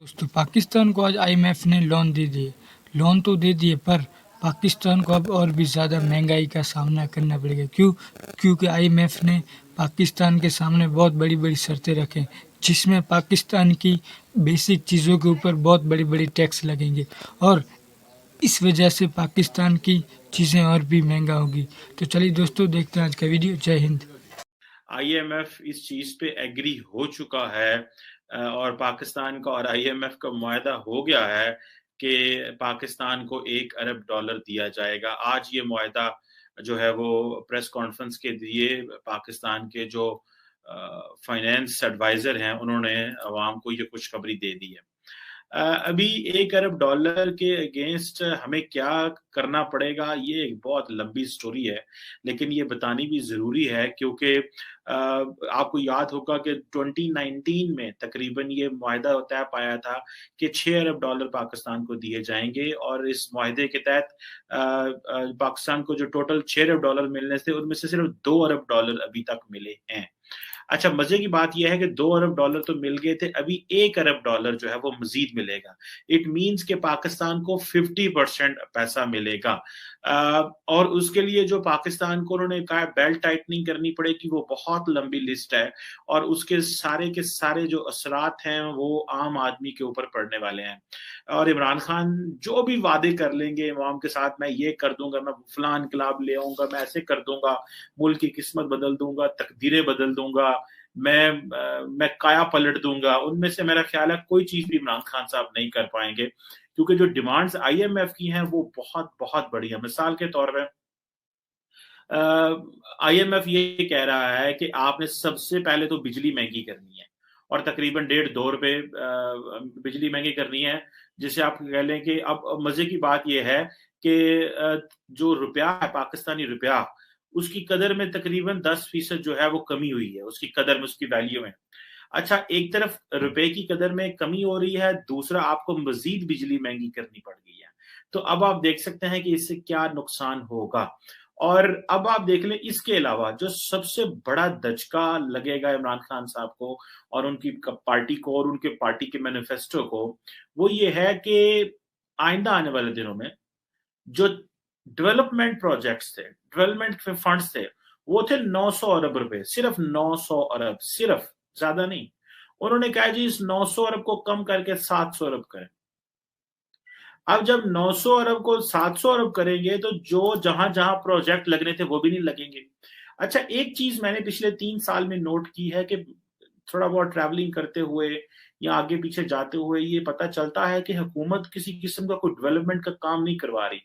दोस्तों पाकिस्तान को आज आईएमएफ ने लोन दे दिए। लोन तो दे दिए पर पाकिस्तान को अब और भी ज़्यादा महंगाई का सामना करना पड़ेगा। क्योंकि आईएमएफ ने पाकिस्तान के सामने बहुत बड़ी बड़ी शर्तें रखें, जिसमें पाकिस्तान की बेसिक चीज़ों के ऊपर बहुत बड़ी बड़ी टैक्स लगेंगे और इस वजह से पाकिस्तान की चीज़ें और भी महंगा होगी। तो चलिए दोस्तों, देखते हैं आज का वीडियो। जय हिंद। आईएमएफ इस चीज पे एग्री हो चुका है और पाकिस्तान का और आईएमएफ का मुआहदा हो गया है कि पाकिस्तान को $1 अरब दिया जाएगा। आज ये मुआहदा जो है वो प्रेस कॉन्फ्रेंस के दिए पाकिस्तान के जो फाइनेंस एडवाइजर हैं उन्होंने अवाम को ये खुशखबरी दे दी है। अभी $1 अरब के अगेंस्ट हमें क्या करना पड़ेगा, ये एक बहुत लंबी स्टोरी है, लेकिन ये बतानी भी जरूरी है क्योंकि आपको याद होगा कि 2019 में तकरीबन ये मुआहदा तय पाया था कि $6 अरब पाकिस्तान को दिए जाएंगे और इस मुआहदे के तहत पाकिस्तान को जो टोटल $6 अरब मिलने थे उनमें से सिर्फ $2 अरब अभी तक मिले हैं। अच्छा, मजे की बात यह है कि $2 अरब तो मिल गए थे, अभी $1 अरब जो है वो मजीद मिलेगा। इट मीन्स के पाकिस्तान को 50% पैसा मिलेगा और उसके लिए जो पाकिस्तान को उन्होंने कहा बेल्ट टाइटनिंग करनी पड़ेगी, वो बहुत लंबी लिस्ट है और उसके सारे के सारे जो असरात हैं वो आम आदमी के ऊपर पड़ने वाले हैं। और इमरान खान जो भी वादे कर लेंगे अवाम के साथ, मैं ये कर दूंगा, मैं फलां इनकलाब ले आऊंगा, मैं ऐसे कर दूंगा, मुल्क की किस्मत बदल दूंगा, तकदीरें बदल दूंगा, मैं काया पलट दूंगा, उनमें से मेरा ख्याल है कोई चीज भी इमरान खान साहब नहीं कर पाएंगे क्योंकि जो डिमांड्स आईएमएफ की हैं वो बहुत बहुत बड़ी है। मिसाल के तौर पर आईएमएफ ये कह रहा है कि आपने सबसे पहले तो बिजली महंगी करनी है और तकरीबन 1.5-2 रुपए बिजली महंगी करनी है, जिसे आप कह लें कि अब मजे की बात यह है कि जो रुपया है, पाकिस्तानी रुपया, उसकी कदर में तकरीबन 10% जो है वो कमी हुई है, उसकी कदर में, उसकी वैल्यू में। अच्छा, एक तरफ रुपए की कदर में कमी हो रही है, दूसरा आपको मजीद बिजली महंगी करनी पड़ गई है। तो अब आप देख सकते हैं कि इससे क्या नुकसान होगा। और अब आप देख लें, इसके अलावा जो सबसे बड़ा दचका लगेगा इमरान खान साहब को और उनकी पार्टी को और उनके पार्टी के मैनिफेस्टो को, वो ये है कि आइंदा आने वाले दिनों में जो डेवलपमेंट प्रोजेक्ट्स थे, डेवलपमेंट फंड्स थे, वो थे 900 अरब रुपए, सिर्फ 900 अरब, सिर्फ, ज्यादा नहीं। उन्होंने कहा जी इस 900 अरब को कम करके 700 अरब करें। अब जब 900 अरब को 700 अरब करेंगे तो जो जहां जहां प्रोजेक्ट लगने थे वो भी नहीं लगेंगे। अच्छा, एक चीज मैंने पिछले 3 साल में नोट की है कि थोड़ा बहुत ट्रैवलिंग करते हुए या आगे पीछे जाते हुए ये पता चलता है कि हुकूमत किसी किस्म का कोई डेवलपमेंट का काम नहीं करवा रही।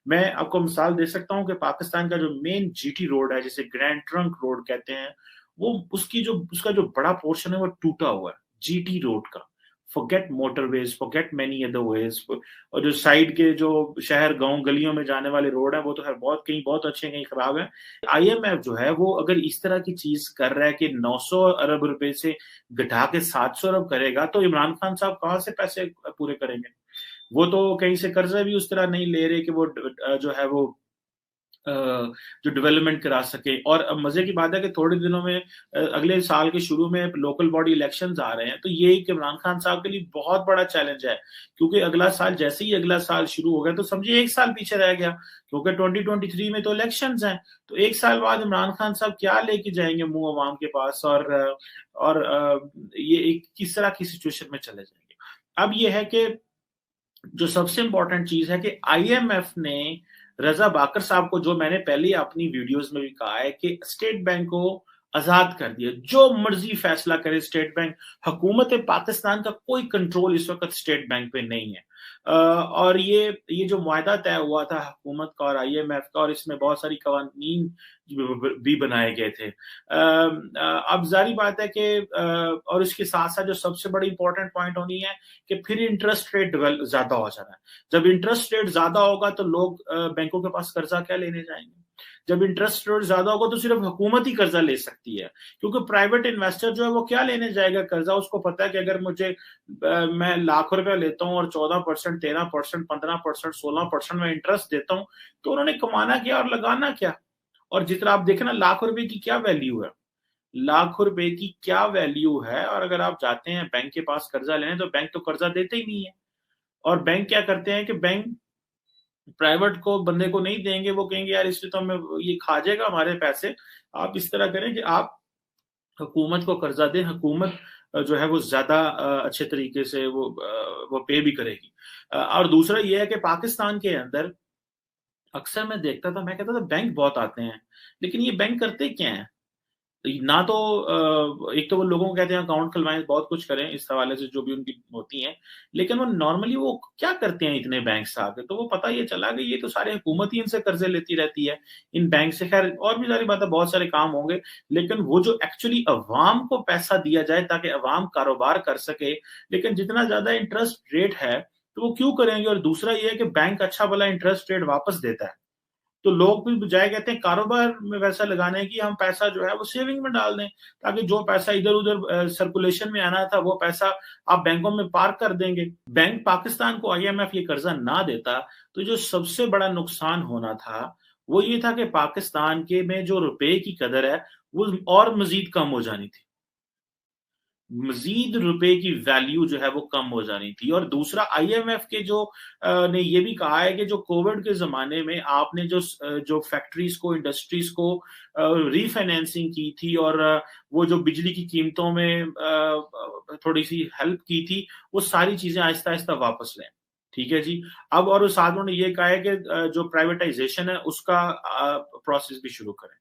मैं आपको मिसाल दे सकता हूं कि पाकिस्तान का जो मेन जीटी रोड है, जिसे ग्रैंड ट्रंक रोड कहते हैं, वो उसका जो बड़ा पोर्शन है वो टूटा हुआ है जीटी रोड का। Forget motorways, forget many other ways. और जो साइड के जो शहर गांव गलियों में जाने वाले रोड है वो तो है बहुत, कहीं बहुत अच्छे कहीं खराब है। आईएमएफ जो है वो अगर इस तरह की चीज कर रहा है कि 900 अरब रुपए से घटा के 700 अरब करेगा, तो इमरान खान साहब कहां से पैसे पूरे करेंगे? वो तो कहीं से कर्जा भी उस तरह नहीं ले रहे कि वो जो है वो जो डेवलपमेंट करा सके। और अब मजे की बात है कि थोड़े दिनों में अगले साल के शुरू में लोकल बॉडी इलेक्शंस आ रहे हैं, तो ये एक इमरान खान साहब के लिए बहुत बड़ा चैलेंज है क्योंकि अगला साल, जैसे ही अगला साल शुरू हो गया तो समझिए एक साल पीछे रह गया क्योंकि 2023 में तो इलेक्शंस हैं। तो एक साल बाद इमरान खान साहब क्या लेके जाएंगे मुंह अवाम के पास और ये एक किस तरह की सिचुएशन में चले जाएंगे। अब ये है कि जो सबसे इंपॉर्टेंट चीज है कि आईएमएफ ने रजा बाकर साहब को, जो मैंने पहले अपनी वीडियोस में भी कहा है कि स्टेट बैंक को आजाद कर दिया, जो मर्जी फैसला करे स्टेट बैंक। हुकूमत पाकिस्तान का कोई कंट्रोल इस वक्त स्टेट बैंक पे नहीं है। और ये जो मुआहदा तय हुआ था हुकूमत का और आईएमएफ का, और इसमें बहुत सारी कवानीन भी बनाए गए थे। अब जारी बात है कि और इसके साथ साथ जो सबसे बड़ी इंपॉर्टेंट पॉइंट होनी है कि फिर इंटरेस्ट रेट ज्यादा हो जाना है। जब इंटरेस्ट रेट ज्यादा होगा तो लोग बैंकों के पास कर्जा क्या लेने जाएंगे? जब इंटरेस्ट रेट ज्यादा होगा तो सिर्फ हुकूमत ही कर्जा ले सकती है क्योंकि प्राइवेट इन्वेस्टर जो है वो क्या लेने जाएगा कर्जा? उसको पता है कि अगर मैं लाख रुपया लेता हूँ और 14%, 13%, 15%, 16% में इंटरेस्ट देता हूँ, तो उन्होंने कमाना क्या और लगाना क्या? और जितना आप देखें ना, लाख रुपए की क्या वैल्यू है? लाखों रुपए की क्या वैल्यू है। और अगर आप जाते हैं बैंक के पास कर्जा लेने, तो बैंक तो कर्जा देते ही नहीं है। और बैंक क्या करते हैं कि बैंक प्राइवेट को, बंदे को नहीं देंगे, वो कहेंगे यार इससे तो हमें ये खा जाएगा हमारे पैसे। आप इस तरह करें कि आप हुकूमत को कर्जा दें, हुकूमत जो है वो ज्यादा अच्छे तरीके से वो पे भी करेगी। और दूसरा ये है कि पाकिस्तान के अंदर अक्सर मैं देखता था, मैं कहता था बैंक बहुत आते हैं, लेकिन ये बैंक करते क्या हैं? ना तो एक तो वो लोगों को कहते हैं अकाउंट खुलवाएं, बहुत कुछ करें इस हवाले से जो भी उनकी होती हैं, लेकिन वो नॉर्मली वो क्या करते हैं इतने बैंक से आके? तो वो पता ये चला कि ये तो सारे हुकूमत ही इनसे कर्जे लेती रहती है इन बैंक से। खैर और भी सारी बातें, बहुत सारे काम होंगे, लेकिन वो जो एक्चुअली अवाम को पैसा दिया जाए ताकि अवाम कारोबार कर सके, लेकिन जितना ज्यादा इंटरेस्ट रेट है तो वो क्यों करेंगे? और दूसरा ये है कि बैंक अच्छा भला इंटरेस्ट रेट वापस देता है, तो लोग भी बजाय कहते हैं कारोबार में पैसा लगाने की, हम पैसा जो है वो सेविंग में डाल दें, ताकि जो पैसा इधर उधर सर्कुलेशन में आना था वो पैसा आप बैंकों में पार्क कर देंगे। बैंक पाकिस्तान को आईएमएफ ये कर्जा ना देता तो जो सबसे बड़ा नुकसान होना था वो ये था कि पाकिस्तान के में जो रुपए की कदर है वो और मजीद कम हो जानी थी, मजीद रुपए की वैल्यू जो है वो कम हो जानी थी। और दूसरा आईएमएफ के जो ने ये भी कहा है कि जो कोविड के जमाने में आपने जो फैक्ट्रीज को, इंडस्ट्रीज को रीफाइनेंसिंग की थी और वो जो बिजली की कीमतों में थोड़ी सी हेल्प की थी, वो सारी चीजें आहिस्ता आहिस्ता वापस लें। ठीक है जी। अब और साथ उन्होंने ये कहा है कि जो प्राइवेटाइजेशन है उसका प्रोसेस भी शुरू करें।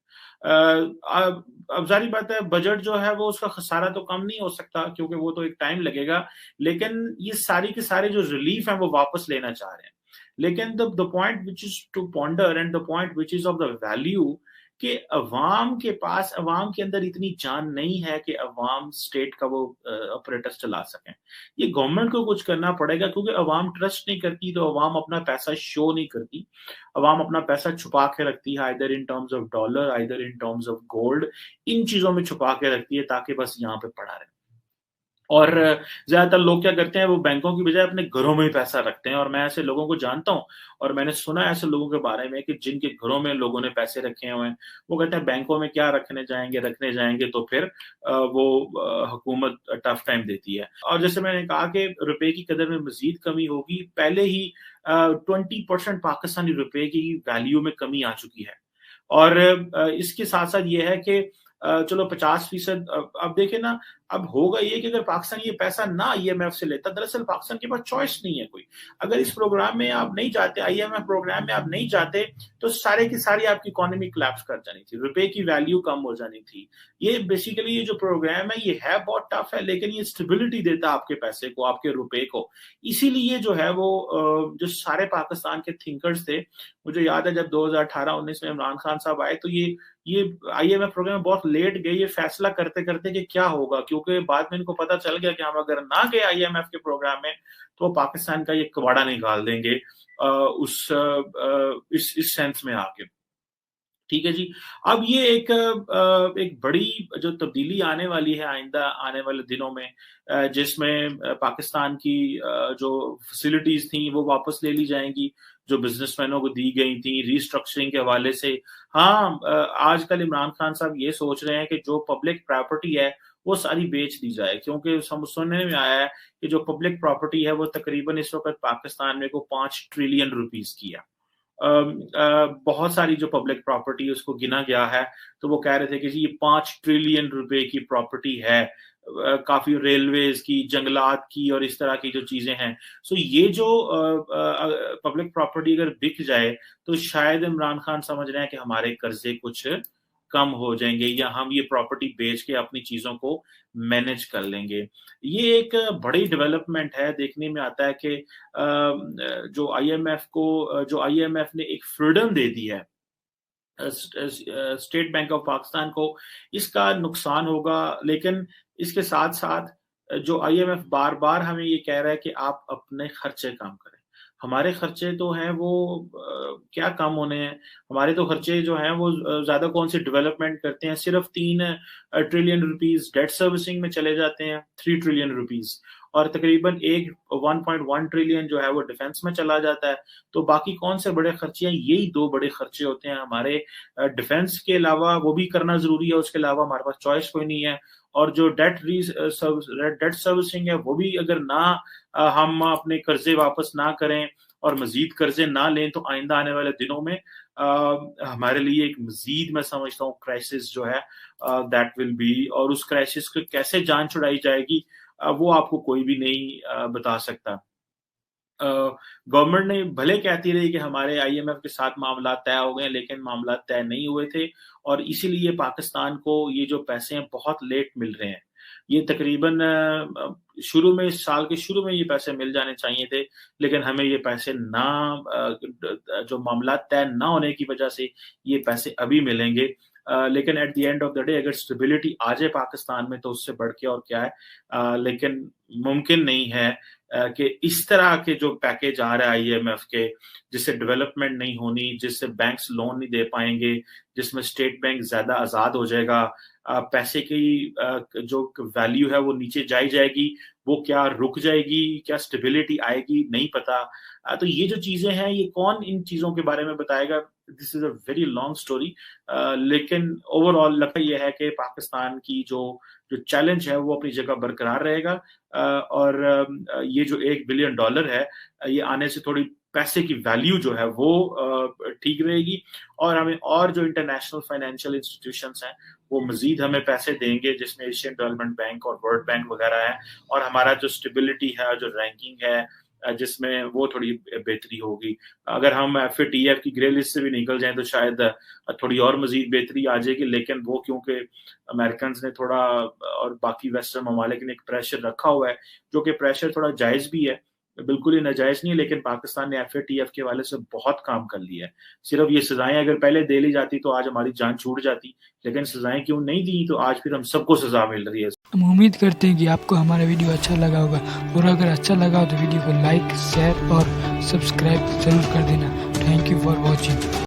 अब जारी बात है, बजट जो है वो उसका खसारा तो कम नहीं हो सकता क्योंकि वो तो एक टाइम लगेगा, लेकिन ये सारी के सारे जो रिलीफ है वो वापस लेना चाह रहे हैं। लेकिन the point which is to ponder and the point which is of the value, कि अवाम के पास, अवाम के अंदर इतनी जान नहीं है कि अवाम स्टेट का वो ऑपरेटस चला सकें। ये गवर्नमेंट को कुछ करना पड़ेगा, क्योंकि अवाम ट्रस्ट नहीं करती तो अवाम अपना पैसा शो नहीं करती, अवाम अपना पैसा छुपा के रखती है, either in terms of dollar, either in terms of gold, इन चीजों में छुपा के रखती है ताकि बस यहाँ पे पड़ा रहे। और ज्यादातर लोग क्या करते हैं, वो बैंकों की बजाय अपने घरों में ही पैसा रखते हैं। और मैं ऐसे लोगों को जानता हूं और मैंने सुना ऐसे लोगों के बारे में कि जिनके घरों में लोगों ने पैसे रखे हुए हैं, वो कहते हैं बैंकों में क्या रखने जाएंगे तो फिर हुकूमत टफ टाइम देती है। और जैसे मैंने कहा कि रुपए की कदर में मजीद कमी होगी, पहले ही 20% पाकिस्तानी रुपए की वैल्यू में कमी आ चुकी है। और इसके साथ साथ ये है कि चलो 50%, अब देखे ना, अब होगा ये कि अगर पाकिस्तान ये पैसा ना आईएमएफ से लेता, दरअसल पाकिस्तान के पास चॉइस नहीं है कोई। अगर इस प्रोग्राम में आप नहीं जाते, आईएमएफ प्रोग्राम में आप नहीं जाते, तो सारे की सारी आपकी इकोनॉमी क्लैप्स कर जानी थी, रुपए की वैल्यू कम हो जानी थी। ये बेसिकली ये जो प्रोग्राम है ये है बहुत टफ है, लेकिन ये स्टेबिलिटी देता है आपके पैसे को, आपके रुपए को। इसीलिए जो है वो जो सारे पाकिस्तान के थिंकर्स थे, मुझे याद है जब 2018-19 में इमरान खान साहब आए तो ये आईएमएफ प्रोग्राम बहुत लेट गए ये फैसला करते करते कि क्या होगा, क्योंकि बाद में इनको पता चल गया कि हम अगर ना गए आईएमएफ के प्रोग्राम में तो पाकिस्तान का ये कबाड़ा निकाल देंगे इस सेंस में आके। ठीक है जी। अब ये एक बड़ी जो तब्दीली आने वाली है आइंदा आने वाले दिनों में, जिसमें पाकिस्तान की जो फैसिलिटीज थी वो वापस ले ली जाएंगी जो बिजनेसमैनों को दी गई थी रीस्ट्रक्चरिंग के हवाले से। हाँ, आजकल इमरान खान साहब ये सोच रहे हैं कि जो पब्लिक प्रॉपर्टी है वो सारी बेच दी जाए, क्योंकि सुनने में आया है कि जो पब्लिक प्रॉपर्टी है वो तकरीबन इस वक्त पाकिस्तान में को 5 ट्रिलियन रुपीस की है। बहुत सारी जो पब्लिक प्रॉपर्टी है उसको गिना गया है, तो वो कह रहे थे कि जी ये 5 ट्रिलियन रुपए की प्रॉपर्टी है, काफी रेलवेज की, जंगलात की और इस तरह की जो चीजें हैं। सो ये जो पब्लिक प्रॉपर्टी अगर बिक जाए तो शायद इमरान खान समझ रहे हैं कि हमारे कर्जे कुछ कम हो जाएंगे या हम ये प्रॉपर्टी बेच के अपनी चीजों को मैनेज कर लेंगे। ये एक बड़ी डेवलपमेंट है। देखने में आता है कि जो आईएमएफ ने एक फ्रीडम दे दी है स्टेट बैंक ऑफ पाकिस्तान को, इसका नुकसान होगा। लेकिन इसके साथ साथ जो आईएमएफ बार बार हमें ये कह रहा है कि आप अपने खर्चे कम करें। हमारे खर्चे तो हैं वो क्या कम होने हैं, हमारे तो खर्चे जो हैं वो ज्यादा कौन सी डेवलपमेंट करते हैं, सिर्फ 3 ट्रिलियन रुपीस डेट सर्विसिंग में चले जाते हैं, 3 ट्रिलियन रुपीस। اور تقریباً 1.1 ٹریلین جو ہے وہ ڈیفنس میں چلا جاتا ہے. تو باقی کون سے بڑے خرچے ہیں؟ یہی 2 بڑے خرچے ہوتے ہیں ہمارے. ڈیفنس کے علاوہ وہ بھی کرنا ضروری ہے, اس کے علاوہ ہمارے پاس چوائس کوئی نہیں ہے. اور جو ڈیٹ سروسنگ ہے وہ بھی اگر نہ ہم اپنے قرضے واپس نہ کریں اور مزید قرضے نہ لیں تو آئندہ آنے والے دنوں میں ہمارے لیے ایک مزید, میں سمجھتا ہوں, کرائسس جو ہے دیٹ ول بی. اور اس کرائسس کو کیسے جان چھڑائی جائے گی وہ آپ کو کوئی بھی نہیں بتا سکتا. گورنمنٹ نے بھلے کہتی رہی کہ ہمارے آئی ایم ایف کے ساتھ معاملات طے ہو گئے, لیکن معاملات طے نہیں ہوئے تھے, اور اسی لیے پاکستان کو یہ جو پیسے ہیں بہت لیٹ مل رہے ہیں. یہ تقریباً شروع میں, اس سال کے شروع میں یہ پیسے مل جانے چاہیے تھے, لیکن ہمیں یہ پیسے نہ, جو معاملات طے نہ ہونے کی وجہ سے یہ پیسے ابھی ملیں گے. لیکن at the end of the day اگر اسٹیبلٹی آ جائے پاکستان میں تو اس سے بڑھ کے اور کیا ہے. لیکن ممکن نہیں ہے کہ اس طرح کے جو پیکج آ رہا ہے آئی ایم ایف کے, جس سے ڈیولپمنٹ نہیں ہونی, جس سے بینکس لون نہیں دے پائیں گے, جس میں اسٹیٹ بینک زیادہ آزاد ہو جائے گا, پیسے کی جو ویلیو ہے وہ نیچے جائے گی, وہ کیا رک جائے گی, کیا اسٹیبلٹی آئے گی, نہیں پتا. تو یہ جو چیزیں ہیں یہ کون ان چیزوں کے بارے میں بتائے گا؟ دس از اے ویری لانگ اسٹوری. لیکن اوور آل لگتا یہ ہے کہ پاکستان کی جو چیلنج ہے وہ اپنی جگہ برقرار رہے گا, اور یہ جو $1 بلین ہے یہ آنے سے تھوڑی پیسے کی ویلیو جو ہے وہ ٹھیک رہے گی, اور ہمیں اور جو انٹرنیشنل فائنینشیل انسٹیٹیوشنس ہیں وہ مزید ہمیں پیسے دیں گے, جس میں ایشین ڈیولپمنٹ بینک اور ورلڈ بینک وغیرہ ہے, اور ہمارا جو اسٹیبلٹی ہے, جو رینکنگ ہے, جس میں وہ تھوڑی بہتری ہوگی. اگر ہم FATF کی گرے لسٹ سے بھی نکل جائیں تو شاید تھوڑی اور مزید بہتری آ جائے گی, لیکن وہ کیونکہ امریکنز نے تھوڑا اور باقی ویسٹرن ممالک نے ایک پریشر رکھا ہوا ہے, جو کہ پریشر تھوڑا جائز بھی ہے, بالکل ہی ناجائز نہیں ہے, لیکن پاکستان نے FATF کے حوالے سے بہت کام کر لیا ہے. صرف یہ سزائیں اگر پہلے دے لی جاتی تو آج ہماری جان چھوٹ جاتی, لیکن سزائیں کیوں نہیں دی تو آج پھر ہم سب کو سزا مل رہی ہے. ہم امید کرتے ہیں کہ آپ کو ہمارا ویڈیو اچھا لگا ہوگا, اور اگر اچھا لگا ہو تو ویڈیو کو لائک, شیئر اور سبسکرائب ضرور کر دینا. Thank you for watching.